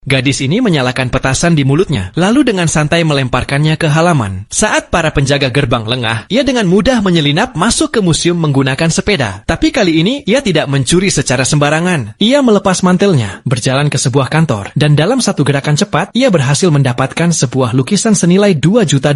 Gadis ini menyalakan petasan di mulutnya, lalu dengan santai melemparkannya ke halaman. Saat para penjaga gerbang lengah, ia dengan mudah menyelinap masuk ke museum menggunakan sepeda. Tapi kali ini, ia tidak mencuri secara sembarangan. Ia melepas mantelnya, berjalan ke sebuah kantor, dan dalam satu gerakan cepat, ia berhasil mendapatkan sebuah lukisan senilai $2 juta.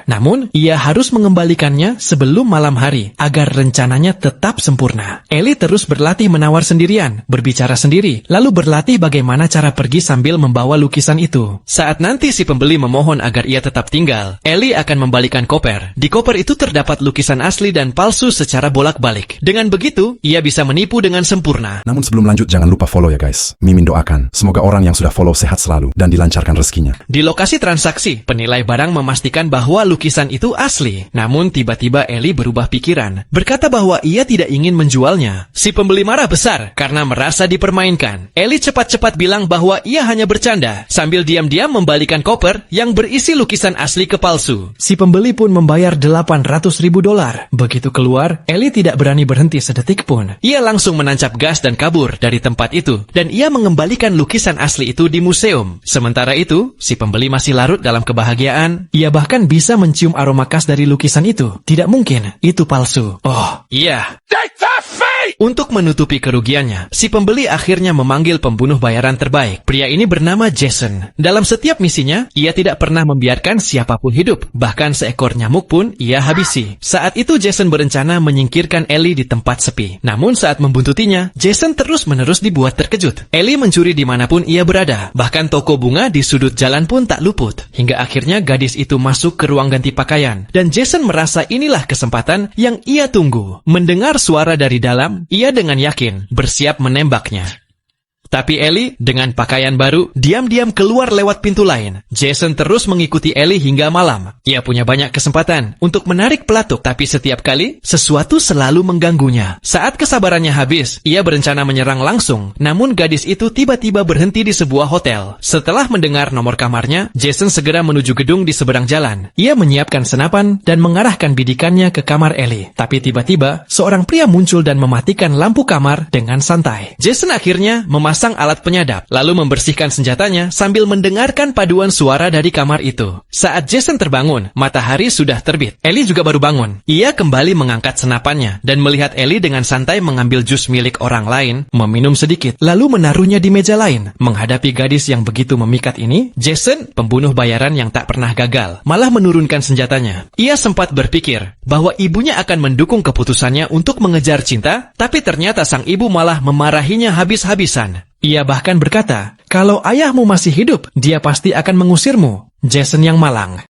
Namun, ia harus mengembalikannya sebelum malam hari, agar rencananya tetap sempurna. Ellie terus berlatih menawar sendirian, berbicara sendiri, lalu berlatih bagaimana cara pergi sambil membawa lukisan itu. Saat nanti si pembeli memohon agar ia tetap tinggal, Ellie akan membalikan koper. Di koper itu terdapat lukisan asli dan palsu secara bolak-balik. Dengan begitu, ia bisa menipu dengan sempurna. Namun sebelum lanjut, jangan lupa follow ya guys. Mimin doakan, semoga orang yang sudah follow sehat selalu dan dilancarkan rezekinya. Di lokasi transaksi, penilai barang memastikan bahwa lukisan itu asli. Namun tiba-tiba Ellie berubah pikiran, berkata bahwa ia tidak ingin menjualnya. Si pembeli marah besar karena merasa dipermainkan. Ellie cepat-cepat bilang bahwa ia hanya bercanda, sambil diam-diam membalikan koper yang berisi lukisan asli ke palsu. Si pembeli pun membayar $800.000. Begitu keluar, Ellie tidak berani berhenti sedetik pun. Ia langsung menancap gas dan kabur dari tempat itu, dan ia mengembalikan lukisan asli itu di museum. Sementara itu, si pembeli masih larut dalam kebahagiaan. Ia bahkan bisa mencium aroma khas dari lukisan itu. Tidak mungkin, itu palsu. Oh, iya. Untuk menutupi kerugiannya, si pembeli akhirnya memanggil pembunuh bayaran terbaik. Pria ini bernama Jason. Dalam setiap misinya, ia tidak pernah membiarkan siapapun hidup. Bahkan seekor nyamuk pun ia habisi. Saat itu Jason berencana menyingkirkan Ellie di tempat sepi. Namun saat membuntutinya, Jason terus-menerus dibuat terkejut. Ellie mencuri dimanapun ia berada. Bahkan toko bunga di sudut jalan pun tak luput. Hingga akhirnya gadis itu masuk ke ruang ganti pakaian. Dan Jason merasa inilah kesempatan yang ia tunggu. Mendengar suara dari dalam, ia dengan yakin bersiap menembaknya. Tapi Ellie, dengan pakaian baru, diam-diam keluar lewat pintu lain. Jason terus mengikuti Ellie hingga malam. Ia punya banyak kesempatan untuk menarik pelatuk, tapi setiap kali, sesuatu selalu mengganggunya. Saat kesabarannya habis, ia berencana menyerang langsung. Namun gadis itu tiba-tiba berhenti di sebuah hotel. Setelah mendengar nomor kamarnya, Jason segera menuju gedung di seberang jalan. Ia menyiapkan senapan dan mengarahkan bidikannya ke kamar Ellie. Tapi tiba-tiba, seorang pria muncul dan mematikan lampu kamar dengan santai. Jason akhirnya memasang alat penyadap, lalu membersihkan senjatanya sambil mendengarkan paduan suara dari kamar itu. Saat Jason terbangun, matahari sudah terbit. Ellie juga baru bangun. Ia kembali mengangkat senapannya dan melihat Ellie dengan santai mengambil jus milik orang lain, meminum sedikit, lalu menaruhnya di meja lain. Menghadapi gadis yang begitu memikat ini, Jason, pembunuh bayaran yang tak pernah gagal, malah menurunkan senjatanya. Ia sempat berpikir bahwa ibunya akan mendukung keputusannya untuk mengejar cinta, tapi ternyata sang ibu malah memarahinya habis-habisan. Ia bahkan berkata, kalau ayahmu masih hidup, dia pasti akan mengusirmu. Jason yang malang.